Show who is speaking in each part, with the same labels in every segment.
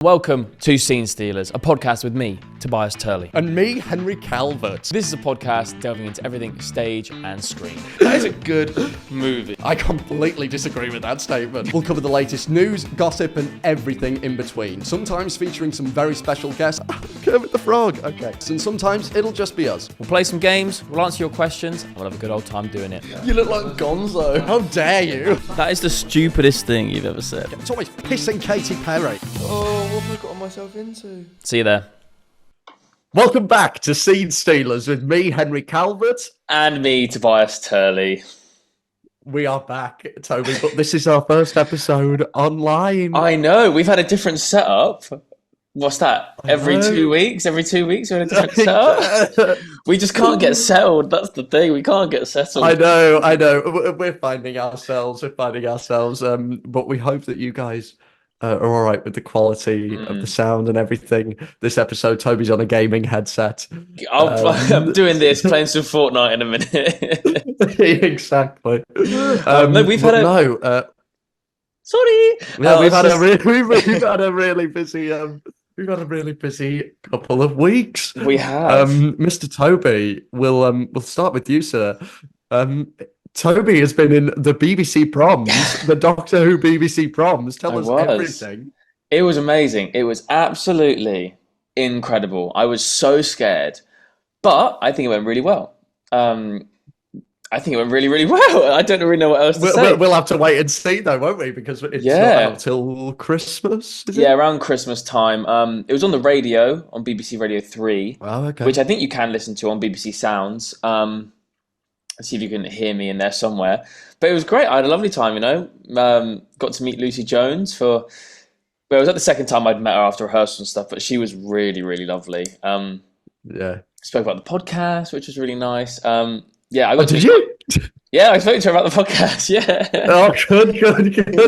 Speaker 1: Welcome to Scene Stealers, a podcast with me, Tobias Turley.
Speaker 2: And me, Henry Calvert.
Speaker 1: This is a podcast delving into everything stage and screen.
Speaker 2: That is a good movie. I completely disagree with that statement. We'll cover the latest news, gossip, and everything in between. Sometimes featuring some very special guests. Kermit the Frog. Okay. And sometimes it'll just be us.
Speaker 1: We'll play some games, we'll answer your questions, and we'll have a good old time doing it.
Speaker 2: You look like Gonzo. How dare you?
Speaker 1: That is the stupidest thing you've ever said.
Speaker 2: It's always pissing Katy Perry.
Speaker 3: Oh, what have I gotten myself into?
Speaker 1: See you there.
Speaker 2: Welcome back to Scene Stealers with me, Henry Calvert.
Speaker 3: And me, Tobias Turley.
Speaker 2: We are back, Toby, but this is our first episode online.
Speaker 3: I know, we've had a different setup. What's that? Every 2 weeks? Every 2 weeks we had a different setup? We just can't get settled. That's the thing. We can't get settled.
Speaker 2: I know. We're finding ourselves. But we hope that you guys are all right with the quality of the sound and everything. This episode, Toby's on a gaming headset.
Speaker 3: I'm doing this, playing some Fortnite in a minute.
Speaker 2: Exactly.
Speaker 3: No, we've had a... Sorry.
Speaker 2: Yeah, we've had a really busy. We've had a really busy couple of weeks.
Speaker 3: We have.
Speaker 2: Mr. Toby, we'll start with you, sir. Toby has been in the BBC proms, the Doctor Who BBC proms. Tell us everything.
Speaker 3: It was amazing. It was absolutely incredible. I was so scared, but I think it went really well. I think it went really, really well. I don't really know what else to say.
Speaker 2: We'll have to wait and see, though, won't we? Because it's not out till Christmas.
Speaker 3: Yeah, around Christmas time. It was on the radio, on BBC Radio 3, which I think you can listen to on BBC Sounds. See if you can hear me in there somewhere. But it was great. I had a lovely time, you know. Got to meet Lucy Jones it was the second time I'd met her after rehearsal and stuff, but she was really, really lovely. Spoke about the podcast, which was really nice.
Speaker 2: Did you?
Speaker 3: Yeah, I spoke to her about the podcast. Yeah.
Speaker 2: Oh, good.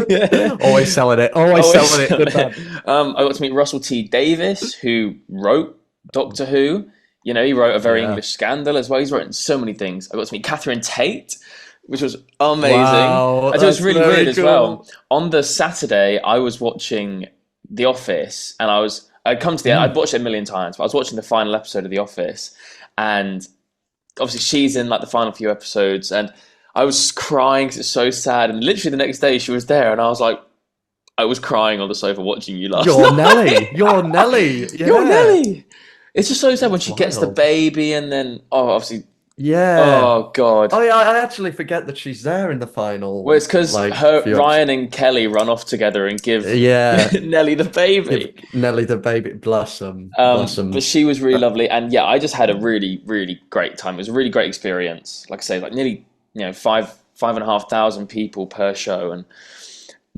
Speaker 2: Yeah. Always selling it. Good man.
Speaker 3: I got to meet Russell T Davies, who wrote Doctor Who. You know, he wrote A Very English Scandal as well. He's written so many things. I got to meet Catherine Tate, which was amazing.
Speaker 2: Wow,
Speaker 3: I thought it was really weird as
Speaker 2: cool.
Speaker 3: well. On the Saturday, I was watching The Office, and I'd come to the end. I'd watched it a million times, but I was watching the final episode of The Office, and obviously she's in like the final few episodes, and I was crying because it's so sad. And literally the next day, she was there, and I was crying on the sofa watching you last night.
Speaker 2: You're Nelly. Yeah.
Speaker 3: You're Nelly. It's just so sad when she gets the baby and then, obviously.
Speaker 2: Yeah.
Speaker 3: Oh, God.
Speaker 2: Oh, yeah, I actually forget that she's there in the final.
Speaker 3: Well, it's because Ryan and Kelly run off together and give Nelly the baby.
Speaker 2: Nelly the baby. Bless them.
Speaker 3: But she was really lovely. And yeah, I just had a really, really great time. It was a really great experience. Like I say, like nearly, 5,500 people per show. And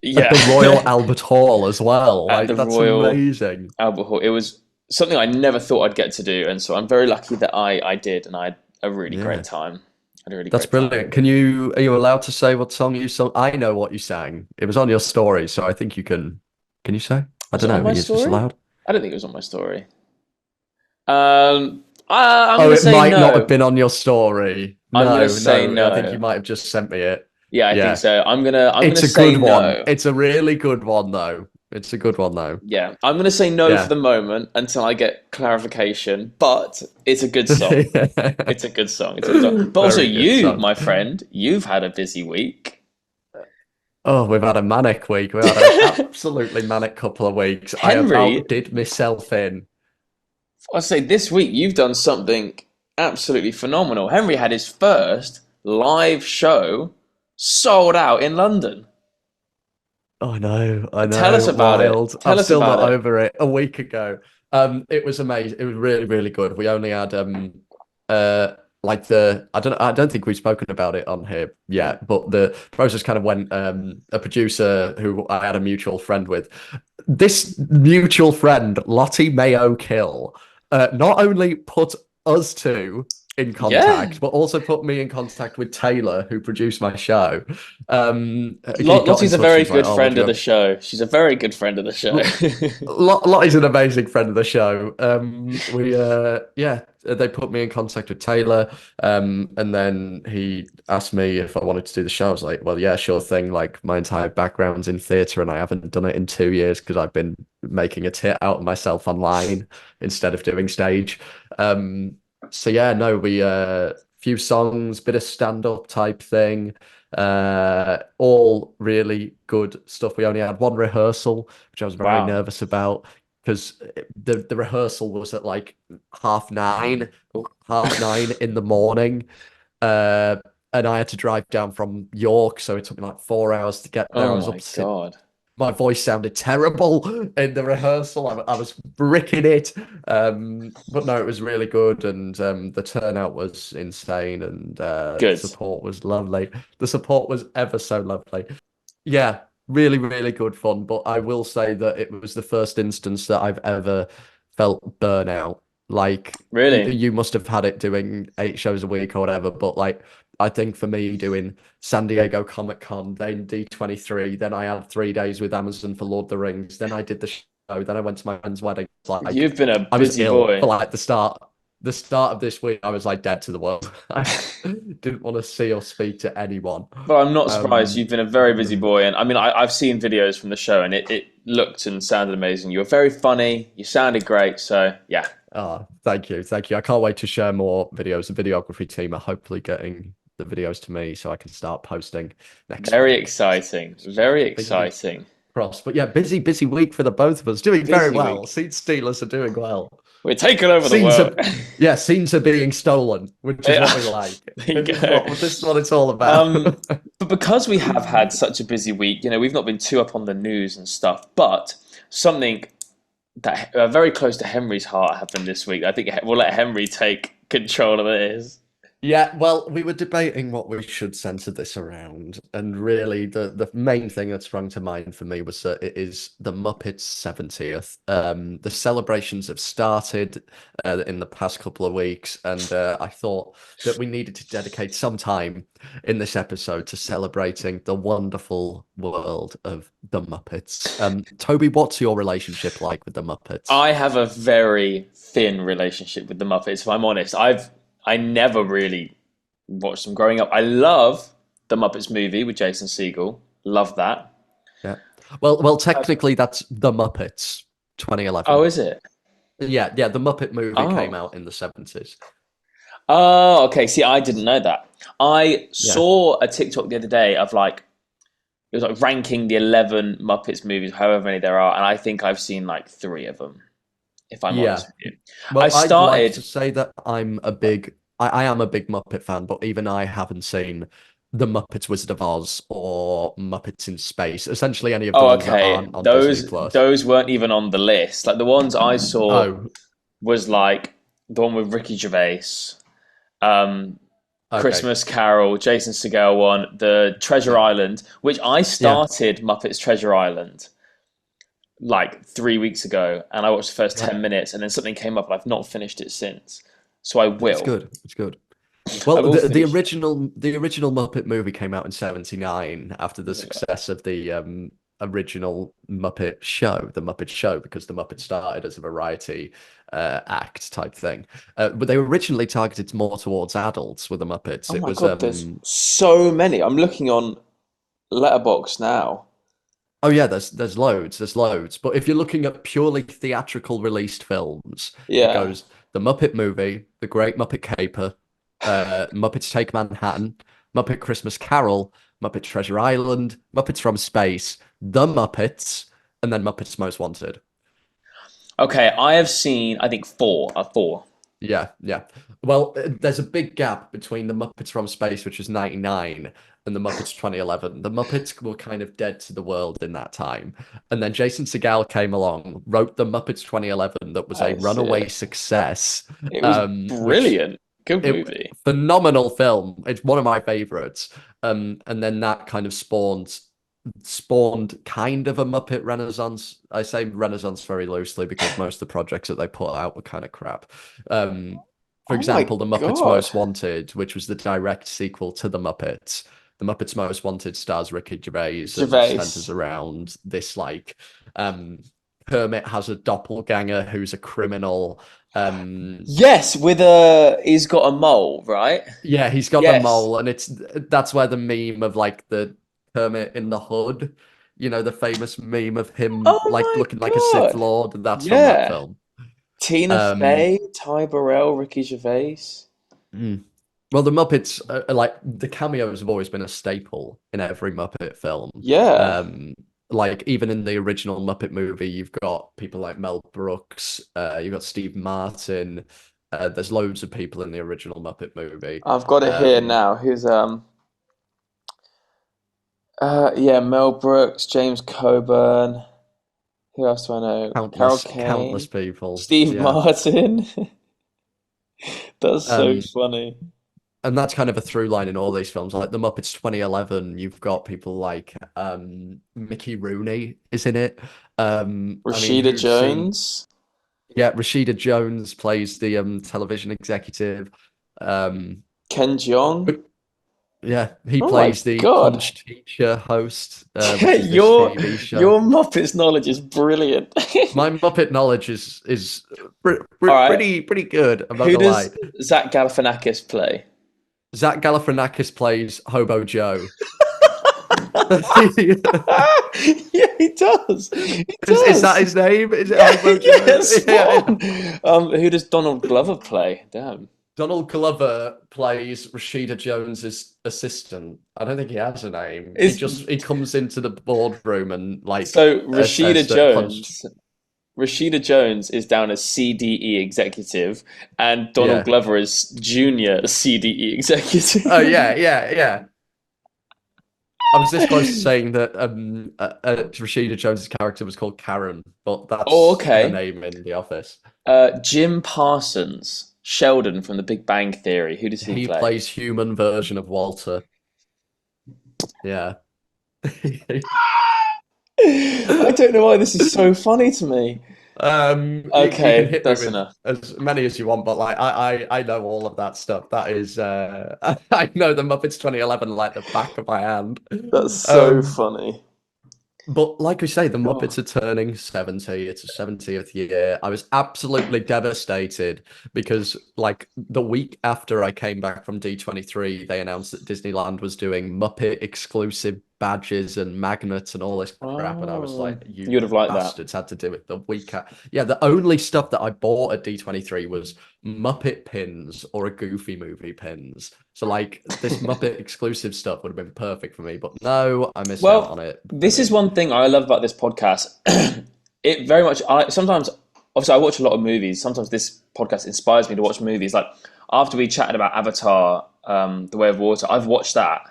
Speaker 3: yeah.
Speaker 2: At the Royal Albert Hall as well.
Speaker 3: At the
Speaker 2: that's
Speaker 3: Royal
Speaker 2: amazing.
Speaker 3: Albert Hall. It was something I never thought I'd get to do, and so I'm very lucky that I did, and I had a really great time.
Speaker 2: That's brilliant. Are you allowed to say what song you sang? I know what you sang. It was on your story, so I think you can. Can you say? I don't know. Are you just allowed?
Speaker 3: I don't think it was on my story. I'm gonna say
Speaker 2: might
Speaker 3: no.
Speaker 2: not have been on your story.
Speaker 3: I'm gonna say no.
Speaker 2: I think you might have just sent me it.
Speaker 3: Yeah, I think so. I'm gonna
Speaker 2: It's
Speaker 3: say
Speaker 2: a good
Speaker 3: no.
Speaker 2: one. It's a really good one, though. It's a good one, though.
Speaker 3: Yeah, I'm going to say no for the moment until I get clarification, but it's a good song. It's a good song. But also my friend, you've had a busy week.
Speaker 2: Oh, we've had a manic week. We've had an absolutely manic couple of weeks.
Speaker 3: Henry,
Speaker 2: I about did myself in.
Speaker 3: I'll say this week you've done something absolutely phenomenal. Henry had his first live show sold out in London.
Speaker 2: I know.
Speaker 3: Tell us about it.
Speaker 2: I'm still not over it. A week ago, it was amazing. It was really, really good. We only had I don't think we've spoken about it on here yet, but the process kind of went. A producer who I had a mutual friend with. This mutual friend, Lottie Mayo Kill, not only put us two in contact, but also put me in contact with Taylor, who produced my show.
Speaker 3: Lottie's a very good friend of the
Speaker 2: have...
Speaker 3: show. She's a very good friend of the show.
Speaker 2: Lottie's an amazing friend of the show. They put me in contact with Taylor, and then he asked me if I wanted to do the show. I was like, well, yeah, sure thing. Like, my entire background's in theatre, and I haven't done it in 2 years because I've been making a tit out of myself online instead of doing stage. So yeah, no, we few songs, bit of stand-up type thing. All really good stuff. We only had one rehearsal, which I was very
Speaker 3: Wow.
Speaker 2: nervous about because the rehearsal was at like half nine in the morning. And I had to drive down from York, so it took me like 4 hours to get there. I
Speaker 3: Oh
Speaker 2: was
Speaker 3: my
Speaker 2: up
Speaker 3: God.
Speaker 2: My voice sounded terrible in the rehearsal. I was bricking it. But no, it was really good, and the turnout was insane, and
Speaker 3: Good.
Speaker 2: support was lovely. The support was ever so lovely. Yeah, really, really good fun. But I will say that it was the first instance that I've ever felt burnout. Like,
Speaker 3: Really?
Speaker 2: you must have had it doing 8 shows a week or whatever, but like, I think for me doing San Diego Comic Con, then D23, then I had 3 days with Amazon for Lord of the Rings, then I did the show, then I went to my friend's wedding. Like,
Speaker 3: You've been a
Speaker 2: I was
Speaker 3: busy
Speaker 2: ill for
Speaker 3: boy.
Speaker 2: like the start of this week. I was like dead to the world. I didn't want to see or speak to anyone.
Speaker 3: But I'm not surprised.
Speaker 2: Um,
Speaker 3: You've been a very busy boy. And I mean, I've seen videos from the show and it looked and sounded amazing. You were very funny. You sounded great. So, yeah.
Speaker 2: Oh, thank you. Thank you. I can't wait to share more videos. The videography team are hopefully getting the videos to me so I can start posting next
Speaker 3: Very
Speaker 2: week.
Speaker 3: exciting. Very
Speaker 2: Fingers
Speaker 3: exciting.
Speaker 2: crossed. But yeah, busy week for the both of us. Doing very
Speaker 3: Busy
Speaker 2: well.
Speaker 3: week.
Speaker 2: Seed Stealers are doing well.
Speaker 3: We're taking over the
Speaker 2: Scenes
Speaker 3: world.
Speaker 2: are scenes are being stolen, which is what we like.
Speaker 3: There you go.
Speaker 2: This is what it's all about.
Speaker 3: But because we have had such a busy week, we've not been too up on the news and stuff. But something that very close to Henry's heart happened this week. I think we'll let Henry take control of this.
Speaker 2: Yeah, well, we were debating what we should censor this around, and really the main thing that sprung to mind for me was that it is the Muppets 70th. The celebrations have started in the past couple of weeks, and I thought that we needed to dedicate some time in this episode to celebrating the wonderful world of the Muppets. Toby, what's your relationship like with the Muppets?
Speaker 3: I have a very thin relationship with the Muppets, if I'm honest. I never really watched them growing up. I love the Muppets movie with Jason Segel. Love that.
Speaker 2: Yeah. Well, technically that's the Muppets 2011.
Speaker 3: Oh, is it?
Speaker 2: Yeah, the Muppet movie came out in the 70s.
Speaker 3: Oh, okay. See, I didn't know that. I saw a TikTok the other day of it was like ranking the 11 Muppets movies, however many there are, and I think I've seen like 3 of them. If I'm honest with you.
Speaker 2: Well, I'd like to say that I am a big Muppet fan, but even I haven't seen The Muppets Wizard of Oz or Muppets in Space. Essentially any of the ones that aren't on Disney Plus.
Speaker 3: Those weren't even on the list. Like the ones I saw was like the one with Ricky Gervais, Christmas Carol, Jason Segel one, the Treasure Island, which I started Muppets Treasure Island like 3 weeks ago, and I watched the first 10 minutes, and then something came up, and I've not finished it since. So I will.
Speaker 2: It's good. Well, the original Muppet movie came out in '79 after the success of the original Muppet show, the Muppet Show, because the Muppets started as a variety act type thing. But they were originally targeted more towards adults with the Muppets.
Speaker 3: Oh my God, there's so many. I'm looking on Letterboxd now.
Speaker 2: Oh yeah, there's loads. But if you're looking at purely theatrical released films, it goes The Muppet Movie, The Great Muppet Caper, Muppets Take Manhattan, Muppet Christmas Carol, Muppet Treasure Island, Muppets from Space, The Muppets, and then Muppets Most Wanted. Okay,
Speaker 3: I have seen, I think, 4.
Speaker 2: Yeah. Well, there's a big gap between The Muppets from Space, which was 99, and The Muppets 2011. The Muppets were kind of dead to the world in that time. And then Jason Segel came along, wrote The Muppets 2011 that was a runaway success.
Speaker 3: It was brilliant. Good movie.
Speaker 2: Phenomenal film. It's one of my favorites. And then that kind of spawned kind of a Muppet renaissance. I say renaissance very loosely because most of the projects that they put out were kind of crap. For example, The Muppets Most Wanted, which was the direct sequel to The Muppets. The Muppets Most Wanted stars Ricky Gervais and centers around this like Kermit has a doppelganger who's a criminal.
Speaker 3: Yes, he's got a mole, right?
Speaker 2: Yeah, he's got the mole, and that's where the meme of like the Kermit in the hood, the famous meme of him looking like a Sith Lord. That's from that film.
Speaker 3: Tina Fey, Ty Burrell, Ricky Gervais.
Speaker 2: Well, the Muppets, like the cameos have always been a staple in every Muppet film.
Speaker 3: Yeah.
Speaker 2: Like even in the original Muppet movie, you've got people like Mel Brooks, you've got Steve Martin. There's loads of people in the original Muppet movie.
Speaker 3: I've got it here now. Who's Mel Brooks, James Coburn. Who else do I know?
Speaker 2: Countless people.
Speaker 3: Steve Martin. That's so funny.
Speaker 2: And that's kind of a through line in all these films. Like the Muppets 2011, you've got people like Mickey Rooney is in it.
Speaker 3: Rashida Jones.
Speaker 2: Rashida Jones plays the television executive.
Speaker 3: Ken Jeong.
Speaker 2: Yeah, he plays the punch teacher host.
Speaker 3: Your Muppets knowledge is brilliant.
Speaker 2: My Muppet knowledge is pretty good. I'm not
Speaker 3: Who
Speaker 2: gonna lie.
Speaker 3: Does Zach Galifianakis play?
Speaker 2: Zach Galifianakis plays Hobo Joe.
Speaker 3: Yeah, he does.
Speaker 2: Is that his name? Is it Hobo Joe?
Speaker 3: Yes. Who does Donald Glover play? Damn.
Speaker 2: Donald Glover plays Rashida Jones's assistant. I don't think he has a name. He comes into the boardroom and like.
Speaker 3: So Rashida Jones is down as CDE executive, and Donald Glover is junior CDE executive.
Speaker 2: Oh yeah. I was this close to saying that Rashida Jones's character was called Karen, but that's her name in The Office.
Speaker 3: Jim Parsons. Sheldon from The Big Bang Theory. Who does he play?
Speaker 2: He plays human version of Walter. Yeah.
Speaker 3: I don't know why this is so funny to me.
Speaker 2: Okay,
Speaker 3: that's enough.
Speaker 2: As many as you want, but like I know all of that stuff. That is, I know the Muppets 2011 like the back of my hand.
Speaker 3: That's so funny.
Speaker 2: But like we say, the Muppets are turning 70. It's a 70th year. I was absolutely devastated because like the week after I came back from D23, they announced that Disneyland was doing Muppet exclusive badges and magnets and all this crap. And I was like,
Speaker 3: you'd have liked
Speaker 2: bastards had to do it the week after. Yeah, the only stuff that I bought at D23 was Muppet pins or a Goofy movie pins. So like this Muppet exclusive stuff would have been perfect for me, but no, I missed out on it.
Speaker 3: This is one thing I love about this podcast. It very much, sometimes, obviously I watch a lot of movies. Sometimes this podcast inspires me to watch movies. Like after we chatted about Avatar, The Way of Water, I've watched that.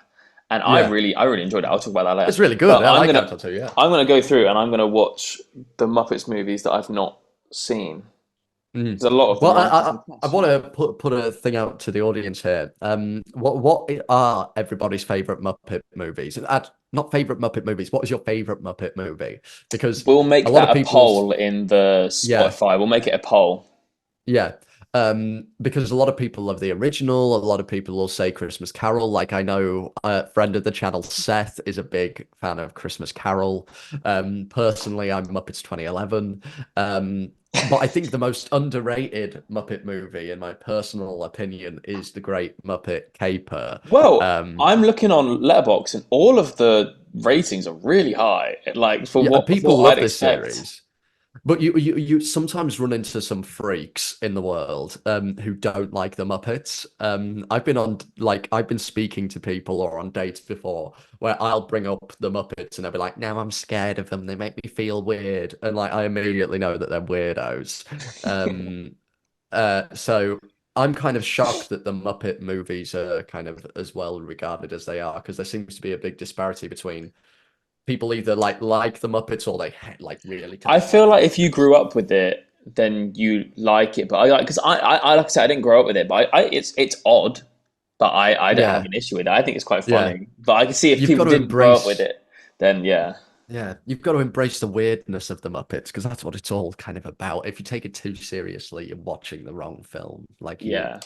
Speaker 3: And I really enjoyed it. I'll talk about that later.
Speaker 2: It's really good. I like Avatar too, yeah.
Speaker 3: I'm going to go through and I'm going to watch the Muppets movies that I've not seen. There's a lot of them.
Speaker 2: Well, I want to put a thing out to the audience here. What are everybody's favorite Muppet movies? Not favorite Muppet movies. What is your favorite Muppet movie? Because
Speaker 3: we'll make that a poll in the Spotify. Yeah. We'll make it a poll.
Speaker 2: Yeah. Because a lot of people love the original. A lot of people will say Christmas Carol. Like I know a friend of the channel, Seth, is a big fan of Christmas Carol. Personally, I'm Muppets 2011. But I think the most underrated Muppet movie, in my personal opinion, is The Great Muppet Caper.
Speaker 3: Well, I'm looking on Letterboxd, and all of the ratings are really high. Like what
Speaker 2: people love this series. But you sometimes run into some freaks in the world who don't like the Muppets. I've been speaking to people or on dates before where I'll bring up the Muppets and they'll be like, "No, I'm scared of them. They make me feel weird." And like I immediately know that they're weirdos. So I'm kind of shocked that the Muppet movies are kind of as well regarded as they are, because there seems to be a big disparity between people either like the Muppets or they really.
Speaker 3: I feel like if you grew up with it, then you like it. But I like I said, I didn't grow up with it, but it's odd. But I don't have an issue with it. I think it's quite funny. Yeah. But I can see if people didn't grow up with it, then yeah.
Speaker 2: Yeah, you've got to embrace the weirdness of the Muppets because that's what it's all kind of about. If you take it too seriously, you're watching the wrong film. Like
Speaker 3: Yeah,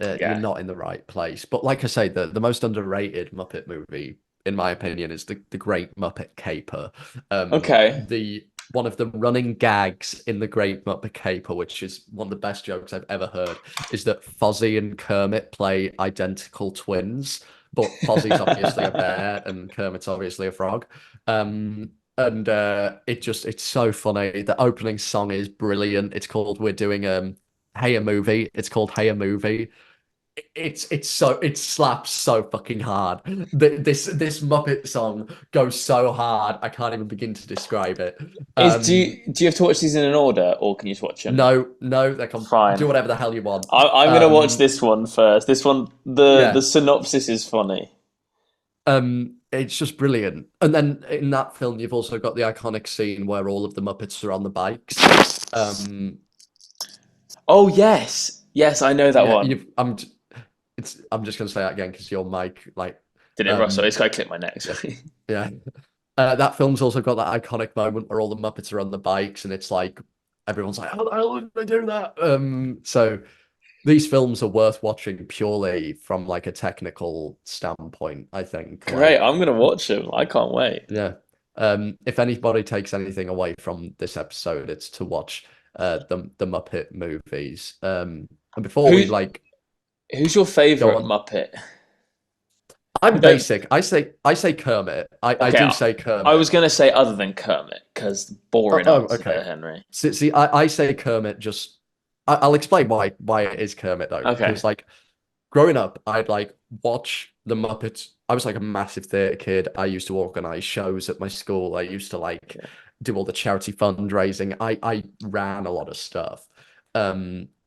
Speaker 2: you're
Speaker 3: yeah.
Speaker 2: not in the right place. But like I say, the most underrated Muppet movie, in my opinion, is the Great Muppet Caper.
Speaker 3: Okay.
Speaker 2: The one of the running gags in the Great Muppet Caper, which is one of the best jokes I've ever heard, is that Fozzie and Kermit play identical twins, but Fozzie's obviously a bear and Kermit's obviously a frog. And it's so funny. The opening song is brilliant. It's called We're Doing Hey a Movie. It's called Hey a Movie. It slaps so fucking hard. This Muppet song goes so hard. I can't even begin to describe it.
Speaker 3: Do you have to watch these in an order, or can you just watch them?
Speaker 2: No, they can do
Speaker 3: Fine.
Speaker 2: whatever the hell you want.
Speaker 3: I'm gonna watch this one first. This one, the
Speaker 2: Yeah.
Speaker 3: synopsis is funny.
Speaker 2: It's just brilliant. And then in that film, you've also got the iconic scene where all of the Muppets are on the bikes.
Speaker 3: Oh yes, yes, I know that
Speaker 2: Yeah,
Speaker 3: one.
Speaker 2: I'm just gonna say that again because your mic, like,
Speaker 3: Did it, Russell? It's got to click my neck. Sorry.
Speaker 2: yeah. That film's also got that iconic moment where all the Muppets are on the bikes and it's like everyone's like, how the hell did they do that? So these films are worth watching purely from like a technical standpoint, I think.
Speaker 3: Great,
Speaker 2: Like,
Speaker 3: I'm gonna watch them. I can't wait.
Speaker 2: yeah. If anybody takes anything away from this episode, it's to watch the Muppet movies. And before we
Speaker 3: Who's
Speaker 2: like
Speaker 3: who's your
Speaker 2: go
Speaker 3: favorite
Speaker 2: on,
Speaker 3: Muppet?
Speaker 2: I'm
Speaker 3: Don't.
Speaker 2: basic. I say Kermit. I
Speaker 3: Okay,
Speaker 2: do say
Speaker 3: I was
Speaker 2: Kermit.
Speaker 3: gonna say other than Kermit because boring answer
Speaker 2: Okay.
Speaker 3: there, Henry.
Speaker 2: See, I say Kermit just. I'll explain why it is Kermit though,
Speaker 3: Okay.
Speaker 2: because like growing up, I'd like watch the Muppets. I was like a massive theatre kid. I used to organize shows at my school. I used to like
Speaker 3: Yeah.
Speaker 2: do all the charity fundraising. I ran a lot of stuff.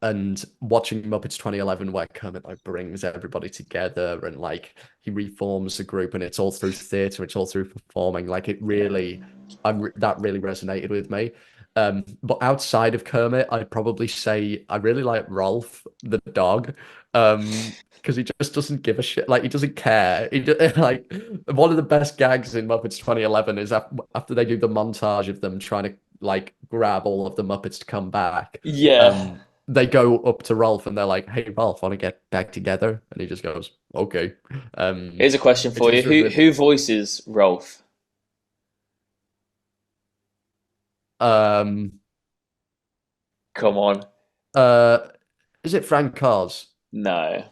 Speaker 2: And watching Muppets 2011, where Kermit like brings everybody together and like he reforms the group, and it's all through theatre, it's all through performing. Like it really, that really resonated with me. But outside of Kermit, I'd probably say I really like Rolf the dog. Because he just doesn't give a shit. Like he doesn't care. Like one of the best gags in Muppets 2011 is after they do the montage of them trying to like grab all of the Muppets to come back.
Speaker 3: Yeah.
Speaker 2: They go up to Rolf and they're like, "Hey, Rolf, want to get back together?" And he just goes, "Okay."
Speaker 3: Here's a question
Speaker 2: It's
Speaker 3: for you.
Speaker 2: just
Speaker 3: Who voices Rolf?
Speaker 2: um
Speaker 3: Come on.
Speaker 2: uh is it Frank Oz?
Speaker 3: No.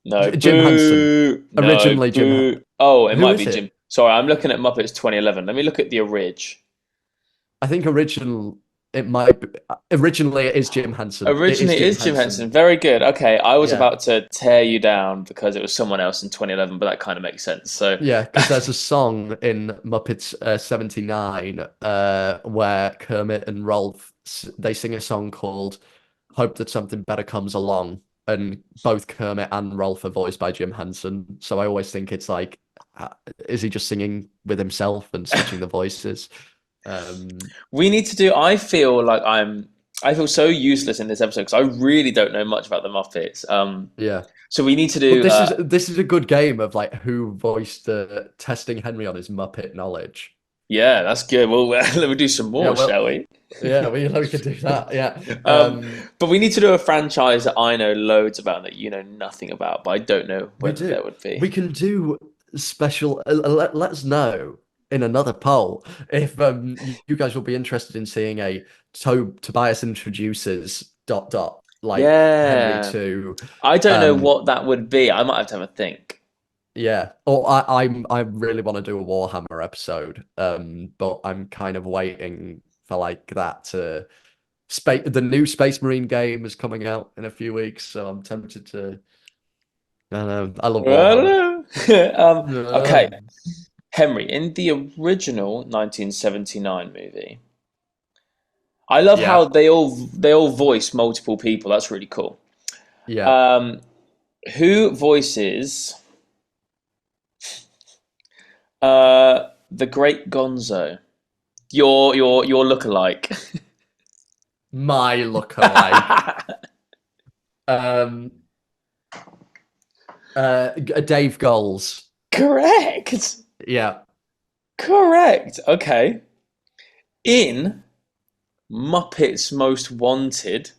Speaker 3: No.
Speaker 2: Jim Henson.
Speaker 3: Boo. No.
Speaker 2: Originally
Speaker 3: Boo. Oh, it
Speaker 2: Who
Speaker 3: might
Speaker 2: is
Speaker 3: be Jim.
Speaker 2: it?
Speaker 3: Sorry, I'm looking at Muppets 2011. Let me look at the orig.
Speaker 2: I think it might be, originally it is Jim Henson. It is
Speaker 3: Originally, it
Speaker 2: Jim
Speaker 3: is Jim
Speaker 2: Henson.
Speaker 3: Henson. Very good. Okay, I was
Speaker 2: Yeah.
Speaker 3: about to tear you down because it was someone else in 2011, but that kind of makes sense. So,
Speaker 2: Yeah, because there's a song in Muppets 79 where Kermit and Rolf they sing a song called Hope That Something Better Comes Along, and both Kermit and Rolf are voiced by Jim Henson. So I always think it's like, is he just singing with himself and switching the voices?
Speaker 3: we need to do. I feel like I feel so useless in this episode because I really don't know much about the Muppets.
Speaker 2: Yeah.
Speaker 3: So we need to
Speaker 2: But
Speaker 3: do.
Speaker 2: this is a good game of like who voiced testing Henry on his Muppet knowledge.
Speaker 3: Yeah, that's good. Well, let me do some
Speaker 2: Yeah,
Speaker 3: more, shall we?
Speaker 2: yeah, we could do that. Yeah.
Speaker 3: But we need to do a franchise that I know loads about that you know nothing about, but I don't know
Speaker 2: We
Speaker 3: whether there
Speaker 2: do.
Speaker 3: would be.
Speaker 2: We can do special. Let us know in another poll if you guys will be interested in seeing a Tobias introduces like Henry
Speaker 3: Yeah,
Speaker 2: to
Speaker 3: I don't know
Speaker 2: um
Speaker 3: what that would be. I might have to have a think.
Speaker 2: yeah. Or I really want to do a Warhammer episode. But I'm kind of waiting for like that to space. The new Space Marine game is coming out in a few weeks, so I'm tempted to. I don't know. I love Warhammer.
Speaker 3: Okay, Henry, in the original 1979 movie, I love how
Speaker 2: Yeah.
Speaker 3: they all voice multiple people. That's really cool.
Speaker 2: Yeah.
Speaker 3: Um, who voices the Great Gonzo? Your lookalike.
Speaker 2: My lookalike. um Dave Goals.
Speaker 3: Correct.
Speaker 2: Yeah.
Speaker 3: Correct. Okay. In Muppets Most Wanted,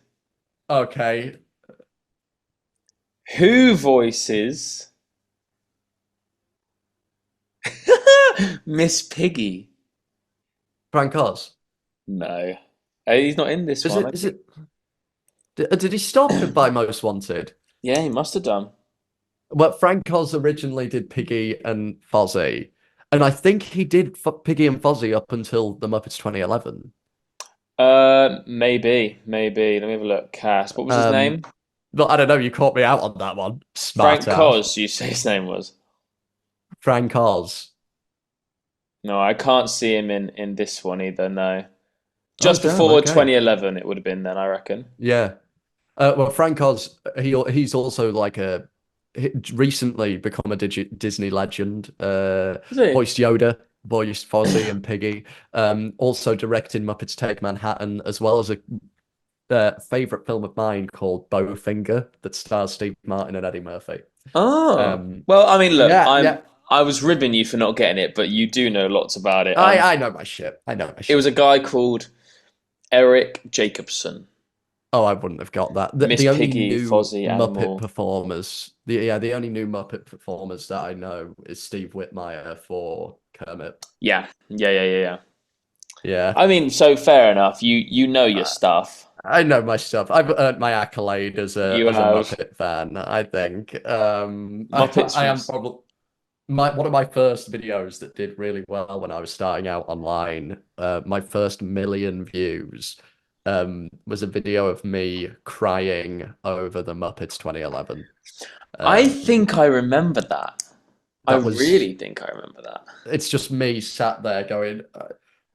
Speaker 2: Okay.
Speaker 3: who voices Miss Piggy?
Speaker 2: Frank Oz.
Speaker 3: No. He's not in this
Speaker 2: Is
Speaker 3: one.
Speaker 2: it? Is it? Did he stop it by Most Wanted?
Speaker 3: Yeah, he must have done.
Speaker 2: Well, Frank Oz originally did Piggy and Fozzie, and I think he did Piggy and Fozzie up until the Muppets 2011.
Speaker 3: Maybe. Let me have a look. Cast. What was his
Speaker 2: Um,
Speaker 3: name?
Speaker 2: but I don't know. You caught me out on that one. Smart
Speaker 3: Frank
Speaker 2: ass.
Speaker 3: Cos, you say his name was.
Speaker 2: Frank Oz.
Speaker 3: No, I can't see him in this one either, no. Just
Speaker 2: damn,
Speaker 3: before
Speaker 2: okay.
Speaker 3: 2011 it would have been then, I reckon.
Speaker 2: Yeah. Well, Frank Oz, he's also like recently become a Disney legend. Voiced Yoda, voiced Fozzie and Piggy. Also directed Muppets Take Manhattan, as well as a favorite film of mine called Bowfinger that stars Steve Martin and Eddie Murphy.
Speaker 3: Oh, well, I mean, look,
Speaker 2: yeah.
Speaker 3: I was ribbing you for not getting it, but you do know lots about it.
Speaker 2: I know my shit.
Speaker 3: It was a guy called Eric Jacobson.
Speaker 2: Oh, I wouldn't have got that.
Speaker 3: Miss
Speaker 2: The only
Speaker 3: Piggy,
Speaker 2: new
Speaker 3: Fozzie,
Speaker 2: Muppet
Speaker 3: Animal.
Speaker 2: performers. The only new Muppet performers that I know is Steve Whitmire for Kermit.
Speaker 3: Yeah.
Speaker 2: Yeah.
Speaker 3: I mean, so fair enough. You know your stuff.
Speaker 2: I know my stuff. I've earned my accolade as a
Speaker 3: You have.
Speaker 2: Muppet fan, I think.
Speaker 3: Muppets
Speaker 2: I am probably one of my first videos that did really well when I was starting out online. My first 1,000,000 views was a video of me crying over the Muppets 2011.
Speaker 3: I think I remember that. I really think I remember that.
Speaker 2: It's just me sat there going,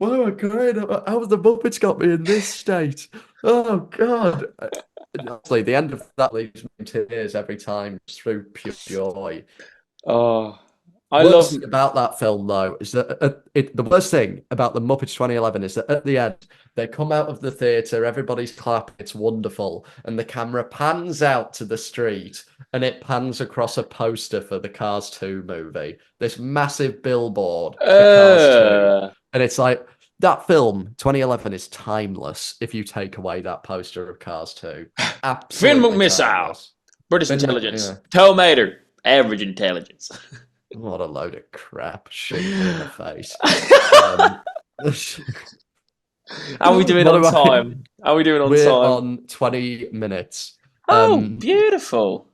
Speaker 2: "Oh my God, how have the Muppets got me in this state? Oh God!" Honestly, the end of that leaves me in tears every time, just through pure joy.
Speaker 3: Oh,
Speaker 2: Worst thing about that film, though, is that the worst thing about the Muppets 2011 is that at the end, they come out of the theatre, everybody's clapping, it's wonderful, and the camera pans out to the street, and it pans across a poster for the Cars 2 movie. This massive billboard for Cars 2. And it's like, that film, 2011, is timeless if you take away that poster of Cars 2.
Speaker 3: Absolutely missile. British intelligence. Tomater. Average intelligence.
Speaker 2: What a load of crap. Shoot me in the face.
Speaker 3: How are we doing on time?
Speaker 2: We're on 20 minutes.
Speaker 3: Oh, beautiful.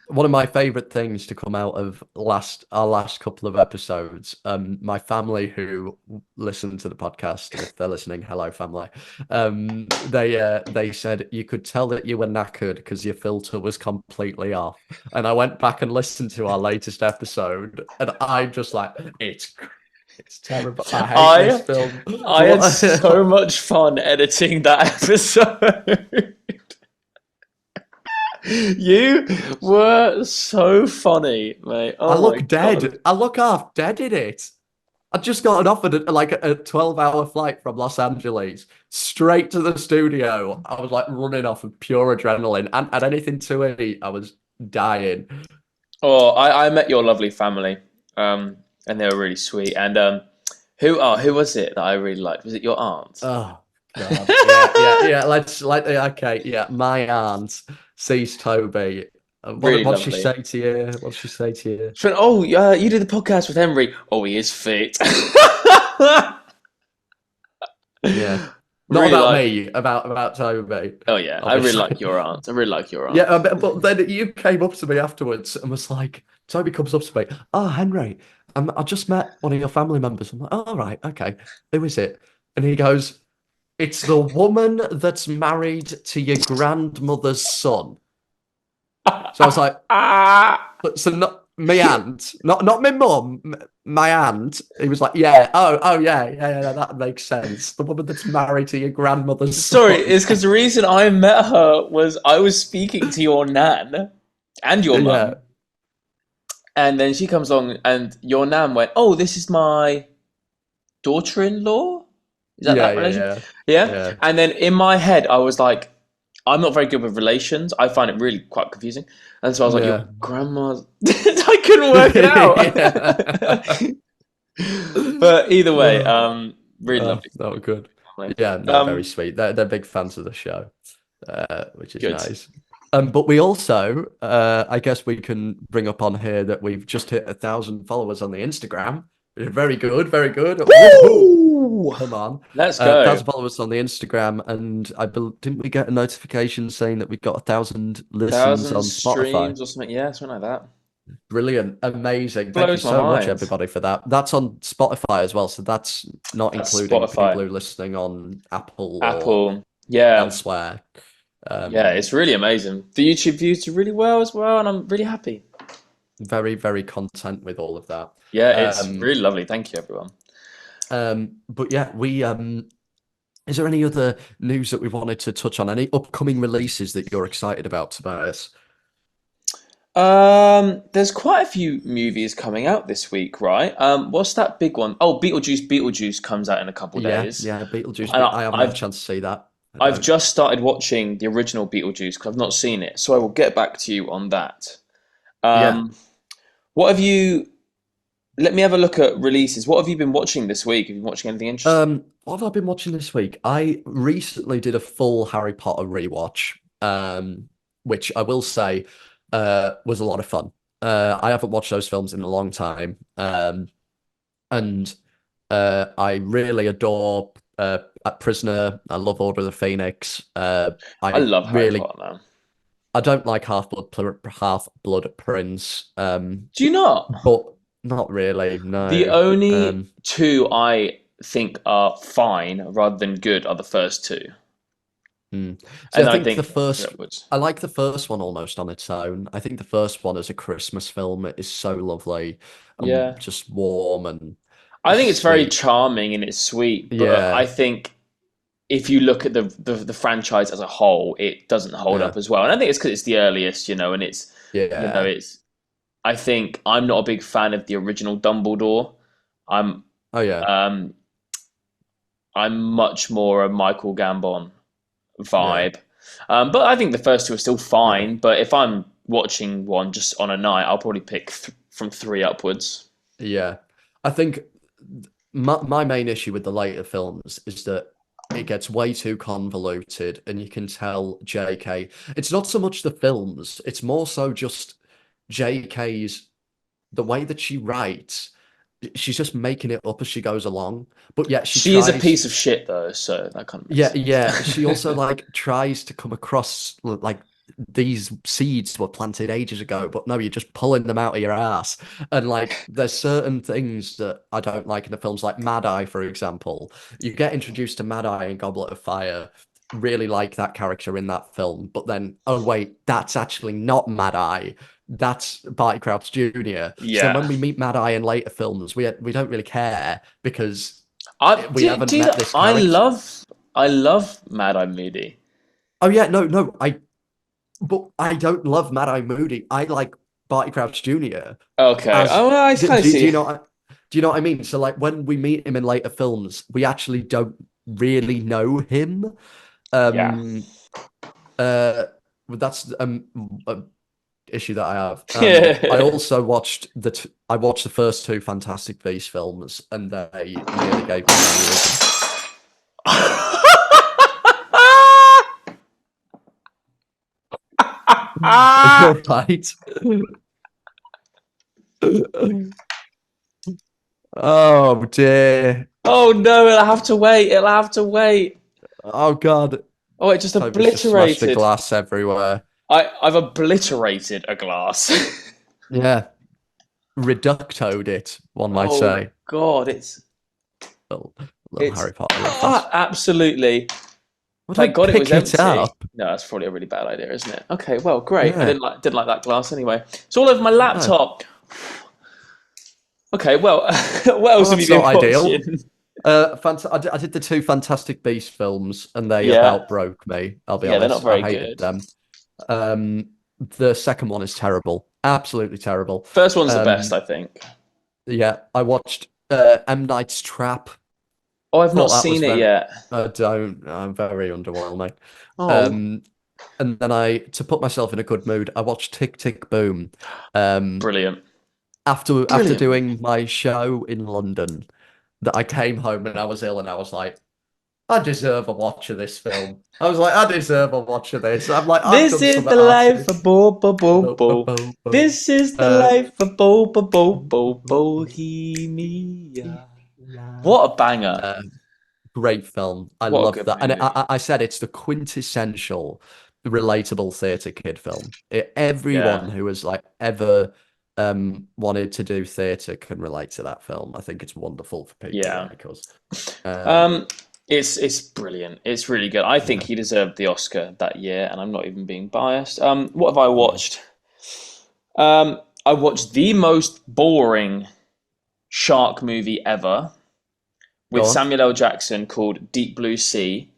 Speaker 2: One of my favorite things to come out of our last couple of episodes, my family who listen to the podcast, if they're listening, hello family, they said you could tell that you were knackered because your filter was completely off. And I went back and listened to our latest episode, and I'm just like, it's terrible. I hate this film.
Speaker 3: I had so much fun editing that episode. You were so funny, mate. Oh,
Speaker 2: I look
Speaker 3: dead.
Speaker 2: God. I look half dead in it. I just got offered a 12-hour flight from Los Angeles straight to the studio. I was like running off of pure adrenaline and had anything to eat. I was dying.
Speaker 3: Oh, I met your lovely family, and they were really sweet. And who was it that I really liked? Was it your aunt?
Speaker 2: Oh God, yeah. Okay, yeah. My aunt sees Toby. What'd she say to you? What'd she say to you?
Speaker 3: She went, "Oh, you do the podcast with Henry. Oh, he is fit."
Speaker 2: Yeah. Not about me, about Toby.
Speaker 3: Oh yeah, obviously. I really like your aunt.
Speaker 2: Yeah, but then you came up to me afterwards and was like, Toby comes up to me, "Oh, Henry, I just met one of your family members." I'm like, "Oh, right, okay. Who is it?" And he goes, "It's the woman that's married to your grandmother's son." So I was like, so not my aunt, not my mum, my aunt. He was like, yeah, yeah, that makes sense. The woman that's married to your grandmother's son.
Speaker 3: Sorry, it's because the reason I met her was I was speaking to your nan and your mum. Yeah. And then she comes along and your nan went, "Oh, this is my daughter-in-law?" Is that relation? Yeah. And then in my head, I was like, I'm not very good with relations. I find it really quite confusing. And so I was like, your grandma's... I couldn't work it out. But either way, really lovely.
Speaker 2: That was good. Yeah, no, very sweet. They're big fans of the show, which is
Speaker 3: Good.
Speaker 2: nice. But we also, I guess we can bring up on here that we've just hit 1,000 followers on the Instagram. Very good, very good.
Speaker 3: Woo!
Speaker 2: Come on,
Speaker 3: Let's go.
Speaker 2: 1,000 followers on the Instagram, and didn't we get a notification saying that we got 1,000 listens
Speaker 3: 1,000
Speaker 2: on Spotify?
Speaker 3: streams or something. Yeah, something like that.
Speaker 2: Brilliant, amazing. Thank you
Speaker 3: Blows my
Speaker 2: so much,
Speaker 3: mind.
Speaker 2: everybody, for that. That's on Spotify as well, so that's not including
Speaker 3: Spotify.
Speaker 2: people who are listening on Apple or
Speaker 3: Apple. Yeah.
Speaker 2: elsewhere.
Speaker 3: Yeah, it's really amazing. The YouTube views do really well as well, and I'm really happy.
Speaker 2: Very, very content with all of that.
Speaker 3: Yeah, it's really lovely. Thank you, everyone.
Speaker 2: But yeah, is there any other news that we wanted to touch on? Any upcoming releases that you're excited about, Tobias?
Speaker 3: There's quite a few movies coming out this week, right? What's that big one? Oh, Beetlejuice. Beetlejuice comes out in a couple days.
Speaker 2: Yeah, Beetlejuice.
Speaker 3: And
Speaker 2: I haven't had a chance to see that.
Speaker 3: I've just started watching the original Beetlejuice because I've not seen it, so I will get back to you on that. What have you? Let me have a look at releases. What have you been watching this week? Have you been watching anything interesting?
Speaker 2: What have I been watching this week? I recently did a full Harry Potter rewatch, which I will say was a lot of fun. I haven't watched those films in a long time, and I really adore Prisoner. I love Order of the Phoenix. I
Speaker 3: love Harry Potter now.
Speaker 2: I don't like Half-Blood Prince.
Speaker 3: Do you not?
Speaker 2: But not really. No.
Speaker 3: The only two I think are fine rather than good are the first two.
Speaker 2: So I think the first. I like the first one almost on its own. I think the first one as a Christmas film is so lovely, and just warm and.
Speaker 3: I think it's very charming and it's sweet, but I think if you look at the franchise as a whole, it doesn't hold up as well. And I think it's because it's the earliest, and it's it's. I think I'm not a big fan of the original Dumbledore. I'm much more a Michael Gambon vibe. But I think the first two are still fine. But if I'm watching one just on a night, I'll probably pick from 3 upwards.
Speaker 2: Yeah, I think my main issue with the later films is that it gets way too convoluted, and you can tell JK. It's not so much the films; it's more so just JK's the way that she writes. She's just making it up as she goes along. But yet she
Speaker 3: is a piece of shit though, so that kind of
Speaker 2: She also like tries to come across like these seeds were planted ages ago, but no, you're just pulling them out of your ass. And like there's certain things that I don't like in the films, like Mad Eye, for example. You get introduced to Mad Eye in Goblet of Fire. Really like that character in that film, but then oh wait, that's actually not Mad Eye. That's Barty Crouch Jr. So when we meet Mad Eye in later films, we don't really care because we haven't met this character.
Speaker 3: I love Mad Eye Moody.
Speaker 2: Oh yeah, no, but I don't love Mad Eye Moody. I like Barty Crouch Jr.
Speaker 3: Okay. I kind of see.
Speaker 2: Do you know what I mean? So like when we meet him in later films, we actually don't really know him. That's issue that I have. I also watched the first 2 Fantastic Beasts films, and they nearly gave me right. Oh dear.
Speaker 3: Oh no! It'll have to wait.
Speaker 2: Oh god.
Speaker 3: Oh, it just obliterated.
Speaker 2: Just smashed the glass everywhere.
Speaker 3: I've obliterated a glass.
Speaker 2: Yeah. Reductoed it, one might say.
Speaker 3: God, it's
Speaker 2: little Harry Potter.
Speaker 3: Absolutely. Thank God it was empty. No, that's probably a really bad idea, isn't it? Okay, well, great. Yeah. I didn't like that glass anyway. It's all over my laptop. Okay, well, what else have you been watching?
Speaker 2: I did the 2 Fantastic Beasts films, and they about broke me. I'll be honest.
Speaker 3: They're not very
Speaker 2: I hated
Speaker 3: good.
Speaker 2: Them. The second one is terrible, absolutely terrible.
Speaker 3: First one's the best, I think.
Speaker 2: Yeah, I watched M. Night's Trap.
Speaker 3: Oh, I've not seen it yet.
Speaker 2: I'm very underwhelming. And then to put myself in a good mood, I watched Tick Tick Boom.
Speaker 3: Brilliant.
Speaker 2: after doing my show in London, that I came home and I was ill and I was like, I deserve a watch of this film. I was like, I deserve a watch of this. I'm like, I've
Speaker 3: This
Speaker 2: done
Speaker 3: is
Speaker 2: some
Speaker 3: the life
Speaker 2: artist.
Speaker 3: of Bo. This is the life of Bohemia. What a banger.
Speaker 2: Great film. I
Speaker 3: What a
Speaker 2: love
Speaker 3: good
Speaker 2: that. And
Speaker 3: movie.
Speaker 2: I said it's the quintessential relatable theatre kid film. Everyone
Speaker 3: Yeah.
Speaker 2: who has like ever wanted to do theatre can relate to that film. I think it's wonderful for people
Speaker 3: Yeah.
Speaker 2: like us.
Speaker 3: It's brilliant. It's really good. I think he deserved the Oscar that year, and I'm not even being biased. What have I watched? I watched the most boring shark movie ever with Samuel L. Jackson called Deep Blue Sea.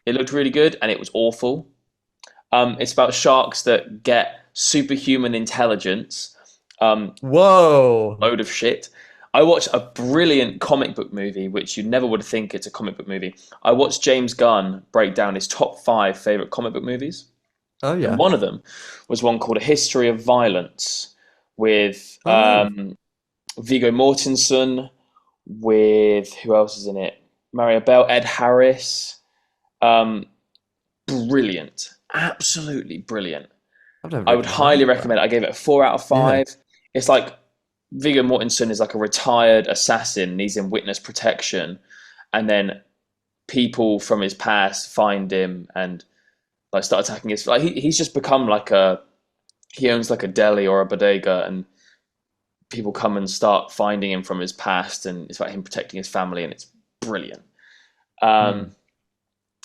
Speaker 3: It looked really good, and it was awful. It's about sharks that get superhuman intelligence.
Speaker 2: Whoa!
Speaker 3: Load of shit. I watched a brilliant comic book movie, which you never would think it's a comic book movie. I watched James Gunn break down his top 5 favorite comic book movies.
Speaker 2: Oh yeah.
Speaker 3: And one of them was one called A History of Violence with Viggo Mortensen, with who else is in it? Maria Bell, Ed Harris. Brilliant. Absolutely brilliant. I would highly recommend it. I gave it a 4 out of 5. Yeah. It's like Viggo Mortensen is like a retired assassin and he's in witness protection, and then people from his past find him and like start attacking his he's just become like he owns like a deli or a bodega, and people come and start finding him from his past, and it's about him protecting his family, and it's brilliant. I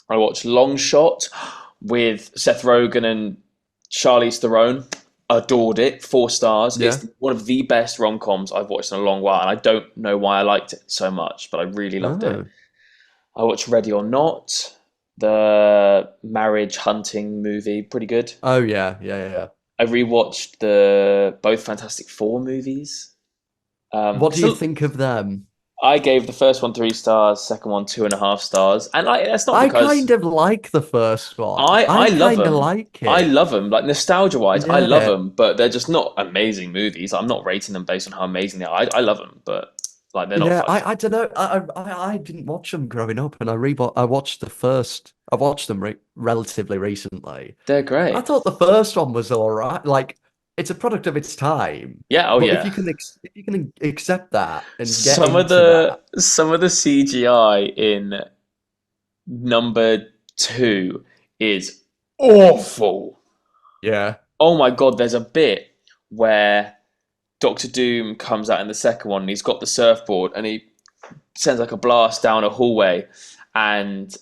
Speaker 3: watched Long Shot with Seth Rogen and Charlize Theron. Adored it. 4 stars. Yeah. It's one of the best rom-coms I've watched in a long while, and I don't know why I liked it so much, but I really loved it. I watched Ready or Not, the marriage hunting movie. Pretty good.
Speaker 2: Oh yeah.
Speaker 3: I rewatched both Fantastic Four movies.
Speaker 2: What do you think of them?
Speaker 3: I gave the first one 3 stars, second one 2.5 stars, and that's not because
Speaker 2: I kind of like the first one.
Speaker 3: I love them.
Speaker 2: Like it.
Speaker 3: I love them, like nostalgia wise. Yeah. I love them, but they're just not amazing movies. I'm not rating them based on how amazing they are. I love them, but like they're not.
Speaker 2: Yeah, I don't know. I didn't watch them growing up, and I watched the first. I watched them relatively recently.
Speaker 3: They're great.
Speaker 2: I thought the first one was all right. Like, it's a product of its time.
Speaker 3: Yeah.
Speaker 2: But if you can accept that and get some of
Speaker 3: the CGI in number 2 is awful.
Speaker 2: Yeah.
Speaker 3: Oh my god, there's a bit where Doctor Doom comes out in the second one and he's got the surfboard and he sends like a blast down a hallway, and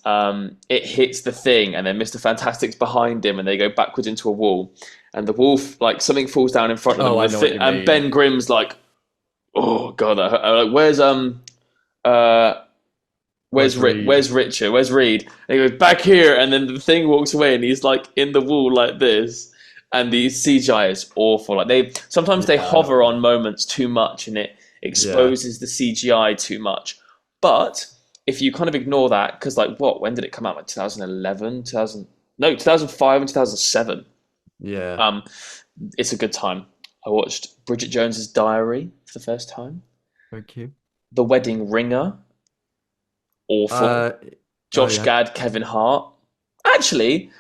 Speaker 3: it hits the thing, and then Mr. Fantastic's behind him and they go backwards into a wall, and the wall, like something falls down in front of them, and Ben Grimm's like, oh god, like where's Richard? Where's Reed? And he goes back here, and then the thing walks away, and he's like in the wall like this, and the CGI is awful. Like they hover on moments too much, and it exposes the CGI too much. But if you kind of ignore that, because like when did it come out? Like 2011, 2005 and 2007.
Speaker 2: Yeah.
Speaker 3: It's a good time. I watched Bridget Jones's Diary for the first time.
Speaker 2: Thank you.
Speaker 3: The Wedding Ringer. Awful. Josh Gad, Kevin Hart. Actually,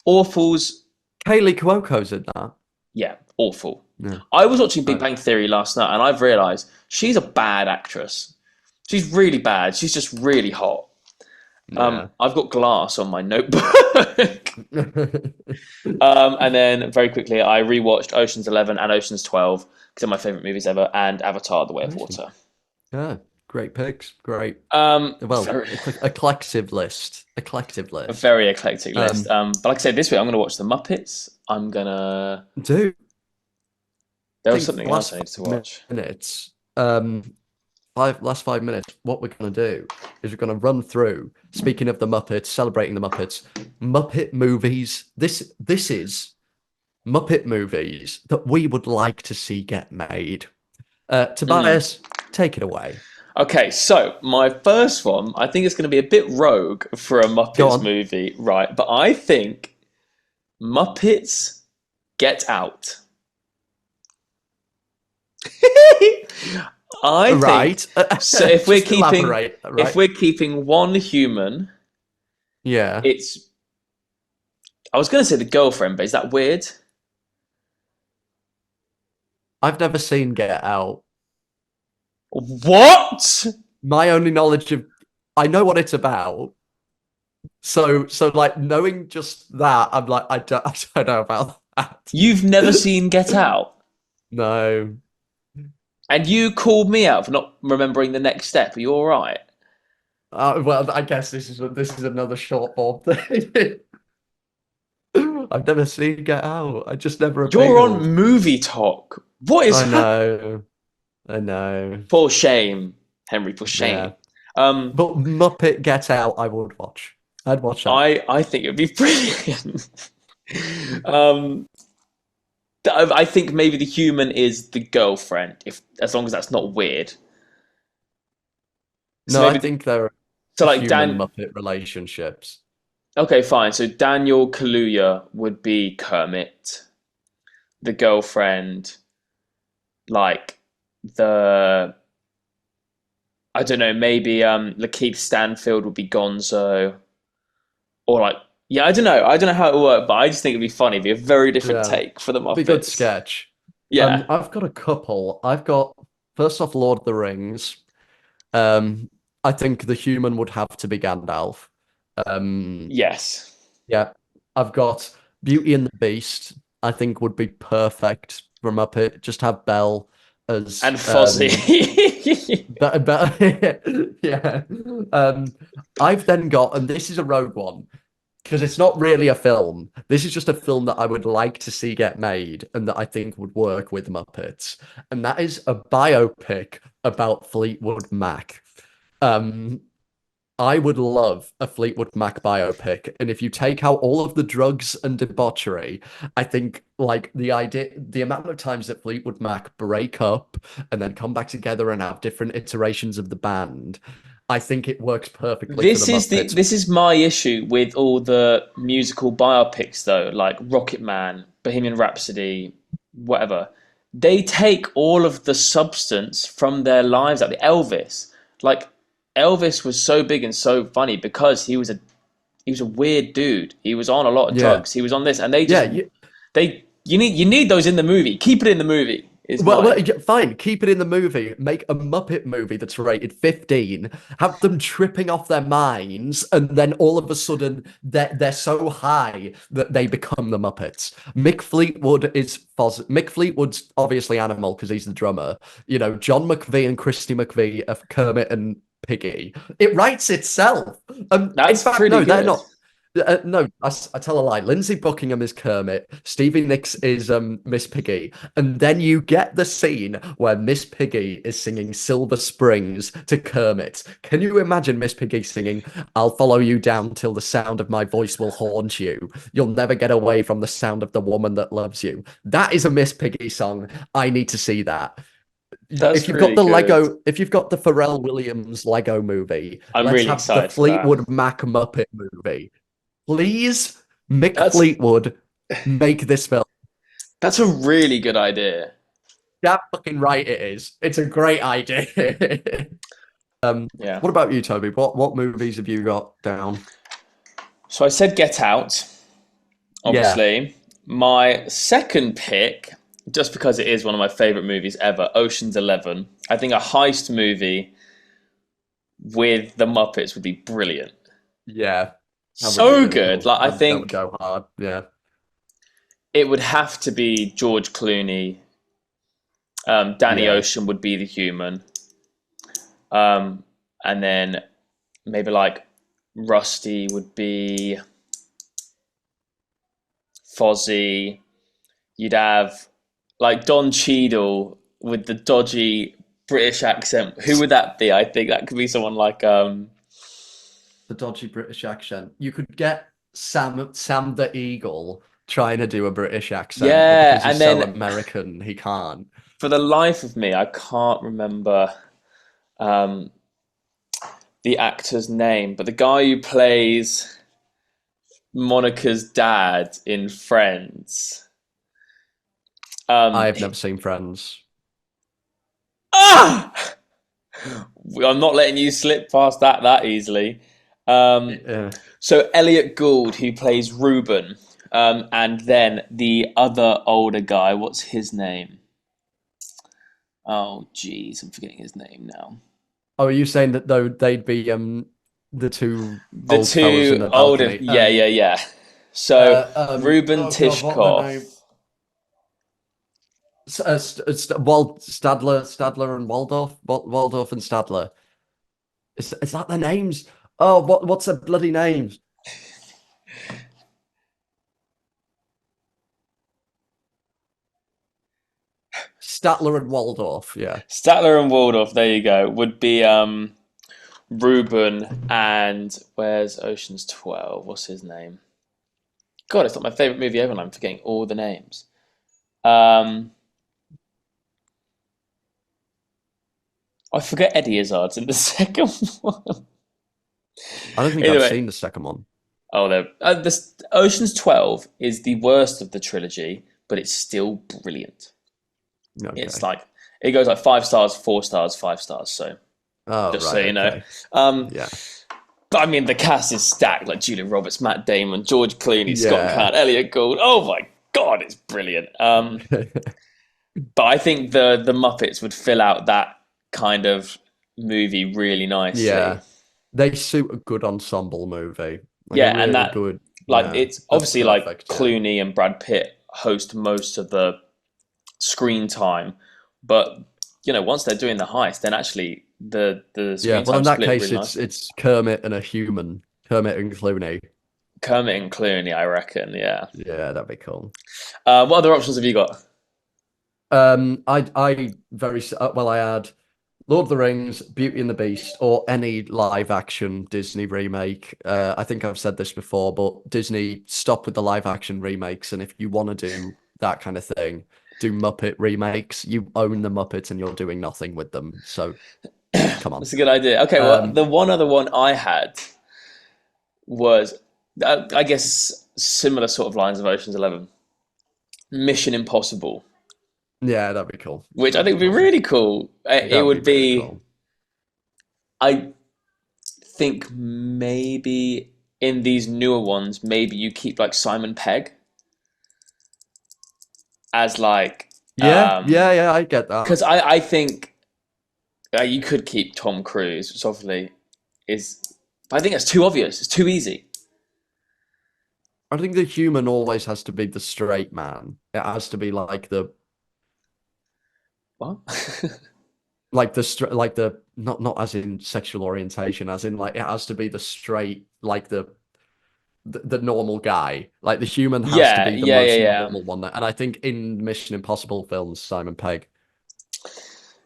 Speaker 3: awful's...
Speaker 2: Kaylee Cuoco's in that.
Speaker 3: Yeah, awful. Yeah. I was watching Big Bang Theory last night, and I've realised she's a bad actress. She's really bad. She's just really hot. Yeah. I've got Glass on my notebook. And then very quickly, I rewatched Ocean's 11 and Ocean's 12 because they're my favourite movies ever, and Avatar: The Way of Water.
Speaker 2: Yeah, great picks. Great.
Speaker 3: Very...
Speaker 2: eclectic list.
Speaker 3: A very eclectic list. But like I said, this week I'm going to watch The Muppets. I'm going to...
Speaker 2: There
Speaker 3: was something else I need to watch.
Speaker 2: Minutes. Last 5 minutes, what we're going to do is we're going to run through, speaking of the Muppets, celebrating the Muppets, Muppet movies. This is Muppet movies that we would like to see get made. Tobias, take it away.
Speaker 3: Okay, so my first one, I think it's going to be a bit rogue for a Muppets movie, right? But I think Muppets Get Out. I
Speaker 2: Right.
Speaker 3: think so. If we're
Speaker 2: Just elaborate,
Speaker 3: if
Speaker 2: right?
Speaker 3: we're keeping one human,
Speaker 2: Yeah.
Speaker 3: it's. I was going to say the girlfriend, but is that weird?
Speaker 2: I've never seen Get Out.
Speaker 3: What?
Speaker 2: My only knowledge of, I know what it's about. So like knowing just that, I'm like, I don't know about that.
Speaker 3: You've never seen Get Out,
Speaker 2: No.
Speaker 3: and you called me out for not remembering the next step. Are you all right?
Speaker 2: Well, I guess this is another short form thing. I've never seen Get Out. I just never
Speaker 3: You're on
Speaker 2: appealed.
Speaker 3: movie talk. What is
Speaker 2: I
Speaker 3: happening?
Speaker 2: know. I know.
Speaker 3: For shame, Henry. For
Speaker 2: Yeah.
Speaker 3: shame. Um,
Speaker 2: But Muppet Get Out, I would watch. I'd watch that.
Speaker 3: I think it would be brilliant. um, I think maybe the human is the girlfriend, if as long as that's not weird. So
Speaker 2: No, I
Speaker 3: maybe
Speaker 2: think there are
Speaker 3: so like
Speaker 2: human
Speaker 3: Dan.
Speaker 2: Muppet relationships.
Speaker 3: Okay, fine. So Daniel Kaluuya would be Kermit, the girlfriend, like the I don't know, maybe Lakeith Stanfield would be Gonzo, or like yeah, I don't know how it would work, but I just think it'd be funny. It'd be a very different
Speaker 2: Yeah.
Speaker 3: take for the
Speaker 2: Be a good
Speaker 3: Muppets.
Speaker 2: sketch.
Speaker 3: Yeah,
Speaker 2: I've got a couple. I've got first off Lord of the Rings. Um, I think the human would have to be Gandalf. Um,
Speaker 3: yes,
Speaker 2: yeah. I've got Beauty and the Beast. I think would be perfect for Muppet. Just have Belle as
Speaker 3: and Fozzie.
Speaker 2: yeah. I've then got, and this is a rogue one because it's not really a film. This is just a film that I would like to see get made and that I think would work with Muppets. And that is a biopic about Fleetwood Mac. Um, I would love a Fleetwood Mac biopic. And if you take out all of the drugs and debauchery, I think like the amount of times that Fleetwood Mac break up and then come back together and have different iterations of the band, I think it works perfectly for the Muppets.
Speaker 3: This is my issue with all the musical biopics though, like Rocket Man, Bohemian Rhapsody, whatever. They take all of the substance from their lives, like the Elvis. Like Elvis was so big and so funny because he was a weird dude. He was on a lot of
Speaker 2: Yeah.
Speaker 3: drugs. He was on this, and they
Speaker 2: Yeah,
Speaker 3: just they you need those in the movie. Keep it in the movie. Is mine.
Speaker 2: yeah, fine. Keep it in the movie. Make a Muppet movie that's rated 15. Have them tripping off their minds, and then all of a sudden they're so high that they become the Muppets. Mick Fleetwood is Mick Fleetwood's obviously Animal because he's the drummer. You know, John McVie and Christy McVie are Kermit and Piggy. It writes itself. In
Speaker 3: That's
Speaker 2: fact,
Speaker 3: pretty
Speaker 2: no, they're
Speaker 3: good.
Speaker 2: not. No, I tell a lie. Lindsay Buckingham is Kermit. Stevie Nicks is Miss Piggy. And then you get the scene where Miss Piggy is singing Silver Springs to Kermit. Can you imagine Miss Piggy singing, I'll follow you down till the sound of my voice will haunt you. You'll never get away from the sound of the woman that loves you. That is a Miss Piggy song. I need to see that.
Speaker 3: That's
Speaker 2: If you've got
Speaker 3: really
Speaker 2: the
Speaker 3: good.
Speaker 2: if you've got the Pharrell Williams Lego movie,
Speaker 3: I'm
Speaker 2: let's
Speaker 3: really
Speaker 2: have the
Speaker 3: excited for that.
Speaker 2: Fleetwood Mac Muppet movie. Please, Mick
Speaker 3: That's
Speaker 2: Fleetwood, make this film.
Speaker 3: that's a really good idea.
Speaker 2: Damn fucking right it is. It's a great idea.
Speaker 3: Yeah.
Speaker 2: What about you, Toby? What movies have you got down?
Speaker 3: So I said Get Out,
Speaker 2: Yeah,
Speaker 3: obviously. My second pick, just because it is one of my favorite movies ever, Ocean's 11. I think a heist movie with the Muppets would be brilliant.
Speaker 2: yeah, that would be
Speaker 3: So
Speaker 2: really
Speaker 3: good.
Speaker 2: cool.
Speaker 3: Like I
Speaker 2: That would
Speaker 3: think
Speaker 2: go hard. Yeah,
Speaker 3: it would have to be George Clooney. Danny
Speaker 2: yeah.
Speaker 3: Ocean would be the human. Um, and then maybe like Rusty would be Fozzie. You'd have like Don Cheadle with the dodgy British accent. Who would that be? I think that could be someone like
Speaker 2: The dodgy British accent. You could get Sam the Eagle trying to do a British accent, but
Speaker 3: yeah,
Speaker 2: because
Speaker 3: and
Speaker 2: he's so
Speaker 3: then
Speaker 2: American, he can't.
Speaker 3: for the life of me, I can't remember um, the actor's name, but the guy who plays Monica's dad in Friends.
Speaker 2: I have
Speaker 3: He-
Speaker 2: never seen Friends.
Speaker 3: Ah! I'm not letting you slip past that easily. So Elliot Gould, who plays Reuben, and then the other older guy, what's his name? Oh, geez, I'm forgetting his name now.
Speaker 2: Oh, are you saying that though they'd be the two
Speaker 3: The
Speaker 2: old fellas in
Speaker 3: two
Speaker 2: the
Speaker 3: older,
Speaker 2: balcony?
Speaker 3: yeah. So Reuben
Speaker 2: oh God, what were their
Speaker 3: Tishkoff.
Speaker 2: Stadler and Waldorf and Stadler. Is that their names? Oh, what's their bloody names? Statler and Waldorf, yeah.
Speaker 3: Statler and Waldorf, there you go, would be Reuben and where's Ocean's 12? What's his name? God, it's not my favorite movie ever and I'm forgetting all the names. I forget Eddie Izzard's in the second one.
Speaker 2: I don't think I've seen the second one.
Speaker 3: Oh, this Ocean's 12 is the worst of the trilogy, but it's still brilliant. Okay. It's like it goes like 5 stars, 4 stars, 5 stars. So just so you know,
Speaker 2: yeah.
Speaker 3: But I mean, the cast is stacked. Like Julia Roberts, Matt Damon, George Clooney, Scott Caan, Elliot Gould. Oh my God, it's brilliant. But I think the Muppets would fill out that kind of movie really nicely.
Speaker 2: Yeah, they suit a good ensemble movie.
Speaker 3: Like yeah, really and that
Speaker 2: good.
Speaker 3: Like it's obviously like Clooney and Brad Pitt host most of the screen time, but you know once they're doing the heist, then actually the screen
Speaker 2: well in that case
Speaker 3: really
Speaker 2: it's Kermit and a human, Kermit and Clooney.
Speaker 3: Kermit and Clooney, I reckon. Yeah,
Speaker 2: that'd be cool.
Speaker 3: What other options have you got?
Speaker 2: I had Lord of the Rings, Beauty and the Beast, or any live action Disney remake. I think I've said this before, but Disney, stop with the live action remakes, and if you want to do that kind of thing, do Muppet remakes. You own the Muppets and you're doing nothing with them. So come on.
Speaker 3: That's a good idea. Okay, well, the one other one I had was, I guess, similar sort of lines of Ocean's 11. Mission Impossible.
Speaker 2: Yeah, that'd be cool.
Speaker 3: Which I think would be really cool. It would be, really cool. I think maybe in these newer ones, maybe you keep like Simon Pegg as like
Speaker 2: yeah, I get that,
Speaker 3: because I think you could keep Tom Cruise, which obviously is, I think it's too obvious, it's too easy.
Speaker 2: I think the human always has to be the straight man. It has to be like the
Speaker 3: what
Speaker 2: like the not as in sexual orientation, as in like it has to be the straight, like the normal guy. Like the human has to be the most normal one. And I think in Mission Impossible films, Simon Pegg.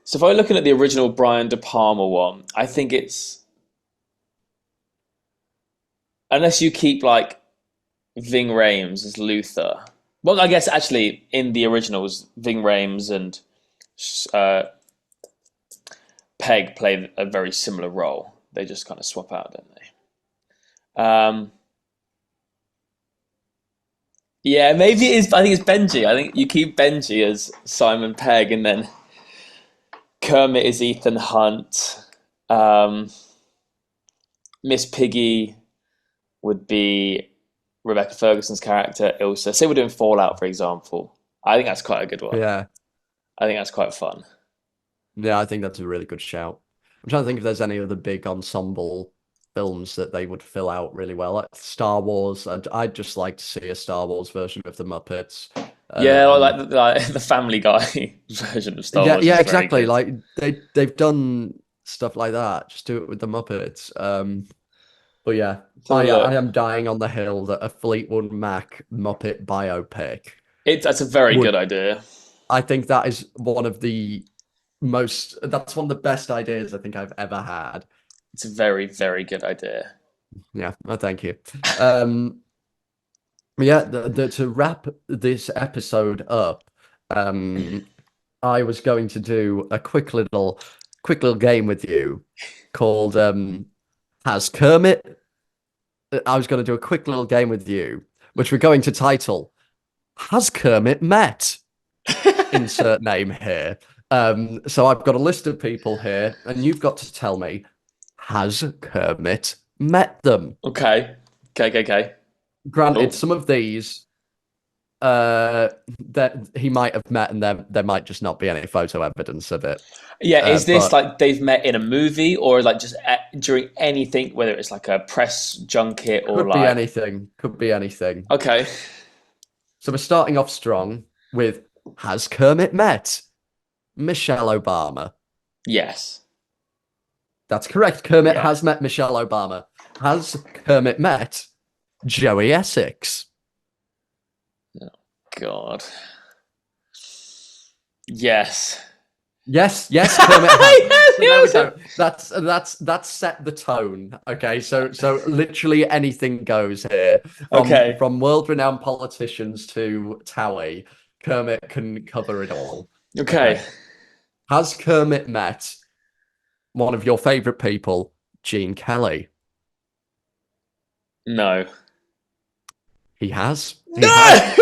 Speaker 3: So if I'm looking at the original Brian De Palma one, I think it's, unless you keep like Ving Rhames as Luther. Well, I guess actually in the originals, Ving Rhames and Pegg play a very similar role. They just kind of swap out, don't they? Yeah, maybe it is. I think it's Benji. I think you keep Benji as Simon Pegg, and then Kermit is Ethan Hunt. Miss Piggy would be Rebecca Ferguson's character, Ilsa. Say we're doing Fallout, for example. I think that's quite a good one.
Speaker 2: Yeah.
Speaker 3: I think that's quite fun.
Speaker 2: Yeah, I think that's a really good shout. I'm trying to think if there's any other big ensemble films that they would fill out really well. Like Star Wars, I'd just like to see a Star Wars version of the Muppets.
Speaker 3: Yeah, like the Family Guy version of Star Wars.
Speaker 2: Yeah, exactly. Like they've done stuff like that. Just do it with the Muppets. But yeah, I am dying on the hill that a Fleetwood Mac Muppet biopic.
Speaker 3: That's a very good idea.
Speaker 2: I think that is one of the that's one of the best ideas I think I've ever had.
Speaker 3: It's a very, very good idea.
Speaker 2: Yeah, thank you. Yeah, to wrap this episode up, I was going to do a quick little game with you called Has Kermit? I was going to do a quick little game with you, which we're going to title Has Kermit Met? Insert name here. So I've got a list of people here, and you've got to tell me, has Kermit met them?
Speaker 3: Okay.
Speaker 2: Granted, some of these that he might have met, and there might just not be any photo evidence of it.
Speaker 3: Yeah, is this like they've met in a movie, or like just during anything, whether it's like a press junket or
Speaker 2: could be anything? Could be anything.
Speaker 3: Okay.
Speaker 2: So we're starting off strong with, has Kermit met Michelle Obama?
Speaker 3: Yes.
Speaker 2: That's correct. Kermit has met Michelle Obama. Has Kermit met Joey Essex?
Speaker 3: Oh, God. Yes.
Speaker 2: Yes, Kermit has.
Speaker 3: Yes,
Speaker 2: so there we go. That's set the tone. Okay, so literally anything goes here. From world-renowned politicians to Towie, Kermit can cover it all.
Speaker 3: Okay.
Speaker 2: Has Kermit met one of your favorite people, Gene Kelly?
Speaker 3: No.
Speaker 2: He has.
Speaker 3: No!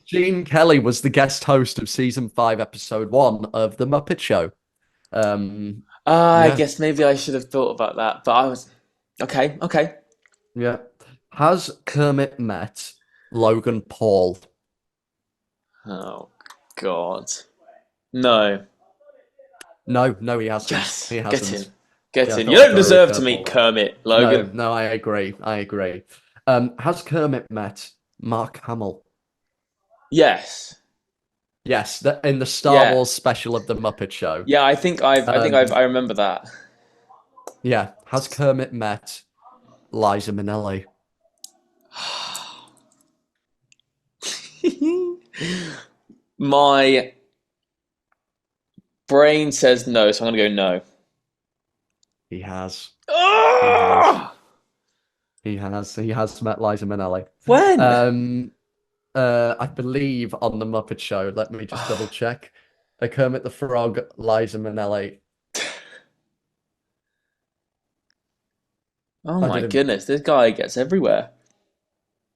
Speaker 2: Gene Kelly was the guest host of season 5, episode 1 of The Muppet Show.
Speaker 3: I guess maybe I should have thought about that, but I was... Okay.
Speaker 2: Yeah. Has Kermit met Logan Paul?
Speaker 3: Oh, God. No.
Speaker 2: No, he hasn't.
Speaker 3: Yes.
Speaker 2: He hasn't.
Speaker 3: Get in. You don't deserve to meet Kermit, Logan.
Speaker 2: No, I agree. Has Kermit met Mark Hamill?
Speaker 3: Yes.
Speaker 2: Yes, in the Star Wars special of the Muppet Show.
Speaker 3: Yeah, I think I remember that.
Speaker 2: Yeah. Has Kermit met Liza Minnelli?
Speaker 3: My brain says no, so I'm gonna go no.
Speaker 2: He has.
Speaker 3: Oh!
Speaker 2: He has met Liza Minnelli.
Speaker 3: When?
Speaker 2: I believe on the Muppet Show. Let me just double check. Kermit the Frog, Liza Minnelli.
Speaker 3: Oh my goodness, this guy gets everywhere.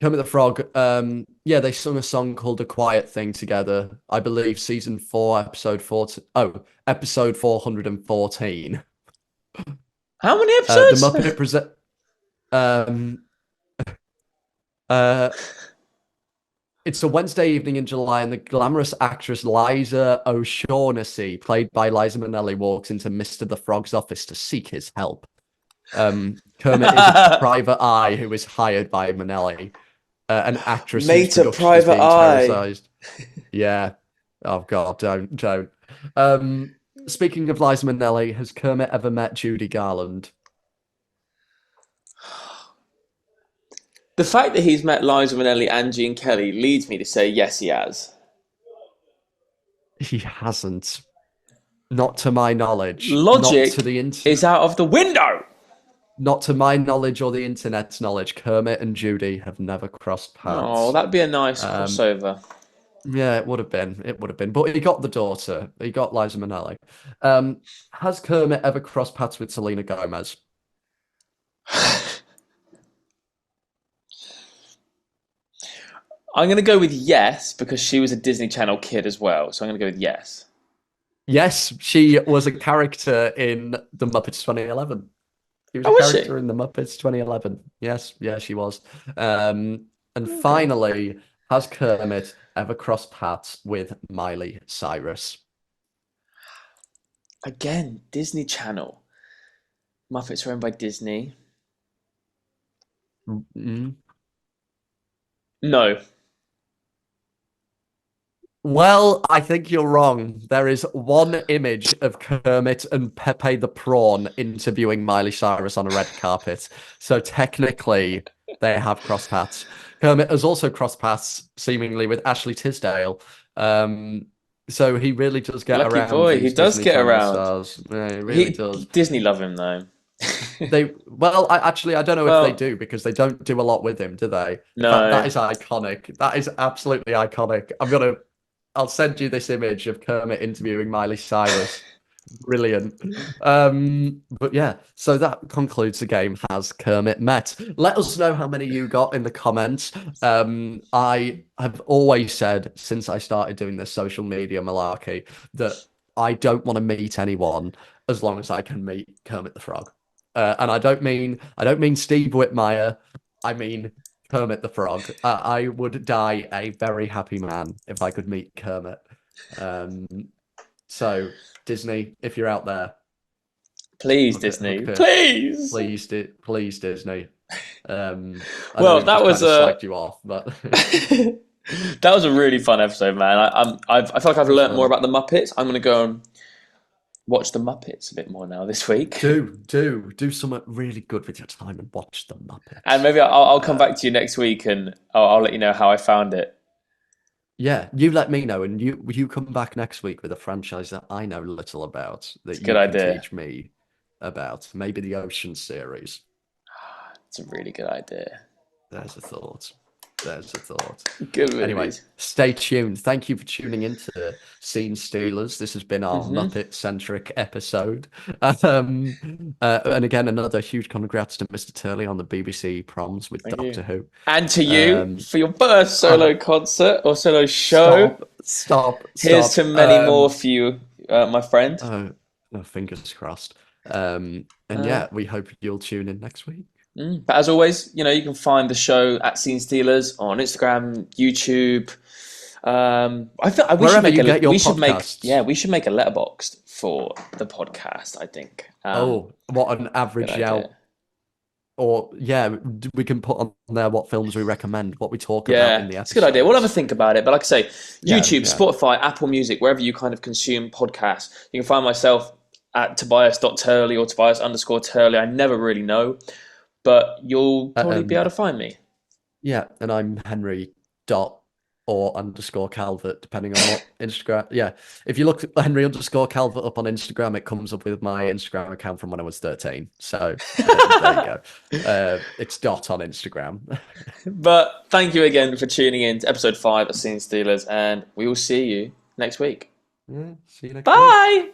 Speaker 2: Kermit the Frog, they sung a song called A Quiet Thing together. I believe season 4, episode 414.
Speaker 3: How many episodes?
Speaker 2: The Muppet present. It's a Wednesday evening in July, and the glamorous actress Liza O'Shaughnessy, played by Liza Minnelli, walks into Mr. the Frog's office to seek his help. Kermit is a private eye who is hired by Minnelli, an actress
Speaker 3: Mate,
Speaker 2: whose
Speaker 3: a
Speaker 2: production is being
Speaker 3: private eye.
Speaker 2: terrorized. Yeah. Oh God, don't. Speaking of Liza Minnelli, has Kermit ever met Judy Garland?
Speaker 3: The fact that he's met Liza Minnelli and Gene Kelly leads me to say yes, he has.
Speaker 2: He hasn't. Not to my knowledge.
Speaker 3: Logic is out of the window.
Speaker 2: Not to my knowledge or the internet's knowledge. Kermit and Judy have never crossed paths.
Speaker 3: Oh, that'd be a nice crossover.
Speaker 2: Yeah, it would have been. But he got the daughter. He got Liza Minnelli. Has Kermit ever crossed paths with Selena Gomez?
Speaker 3: I'm going to go with yes, because she was a Disney Channel kid as well. So I'm going to go with yes.
Speaker 2: Yes, she was a character in The Muppets 2011. She was a character in The Muppets 2011. Yes, she was. And finally, has Kermit ever crossed paths with Miley Cyrus?
Speaker 3: Again, Disney Channel. Muppets are owned by Disney.
Speaker 2: Mm-hmm.
Speaker 3: No.
Speaker 2: Well, I think you're wrong. There is one image of Kermit and Pepe the Prawn interviewing Miley Cyrus on a red carpet. So technically, they have crossed paths. Kermit has also crossed paths, seemingly, with Ashley Tisdale. So he really does get
Speaker 3: Lucky
Speaker 2: around.
Speaker 3: Boy, he does
Speaker 2: Disney
Speaker 3: get around.
Speaker 2: Stars. Yeah, he really does.
Speaker 3: Disney love him, though.
Speaker 2: I don't know if they do, because they don't do a lot with him, do they?
Speaker 3: No.
Speaker 2: That is iconic. That is absolutely iconic. I'll send you this image of Kermit interviewing Miley Cyrus. Brilliant. But yeah, so that concludes the game. Has Kermit met? Let us know how many you got in the comments. I have always said, since I started doing this social media malarkey, that I don't want to meet anyone as long as I can meet Kermit the Frog. And I don't mean Steve Whitmire. I mean Kermit the Frog. I would die a very happy man if I could meet Kermit. So Disney, if you're out there,
Speaker 3: please, Disney, please,
Speaker 2: please, Disney.
Speaker 3: Well, that was
Speaker 2: slagged you off, but
Speaker 3: that was a really fun episode, man. I feel like I've learned more about the Muppets. I'm going to go and watch the Muppets a bit more now this week.
Speaker 2: Do something really good with your time and watch the Muppets.
Speaker 3: And maybe I'll come back to you next week and I'll let you know how I found it.
Speaker 2: Yeah, you let me know, and you come back next week with a franchise that I know little about that you can teach me about. Maybe the Ocean series.
Speaker 3: It's a really good idea.
Speaker 2: There's a thought.
Speaker 3: Good movies.
Speaker 2: Anyway, stay tuned. Thank you for tuning in to Scene Stealers. This has been our Muppet-centric episode. And again, another huge congrats to Mr. Turley on the BBC proms with Doctor Who.
Speaker 3: And to you for your first solo concert or solo show.
Speaker 2: Stop.
Speaker 3: Here's to many more for you, my friend.
Speaker 2: Fingers crossed. And yeah, we hope you'll tune in next week.
Speaker 3: But as always, you can find the show at Scene Stealers on Instagram, YouTube. We should make a letterboxd for the podcast. I think.
Speaker 2: What an average out! Or we can put on there what films we recommend, what we talk about in the episode.
Speaker 3: It's a good idea. We'll have a think about it. But like I say, YouTube, Spotify, Apple Music, wherever you kind of consume podcasts, you can find myself at Tobias.Turley or Tobias_Turley. I never really know. But you'll probably be able to find me. Yeah,
Speaker 2: and I'm Henry.or_Calvert, depending on what Instagram. Yeah, if you look at Henry_Calvert up on Instagram, it comes up with my Instagram account from when I was 13. So there you go. It's dot on Instagram.
Speaker 3: But thank you again for tuning in to episode 5 of Scene Stealers, and we will see you next week.
Speaker 2: Yeah, see you next week.
Speaker 3: Bye!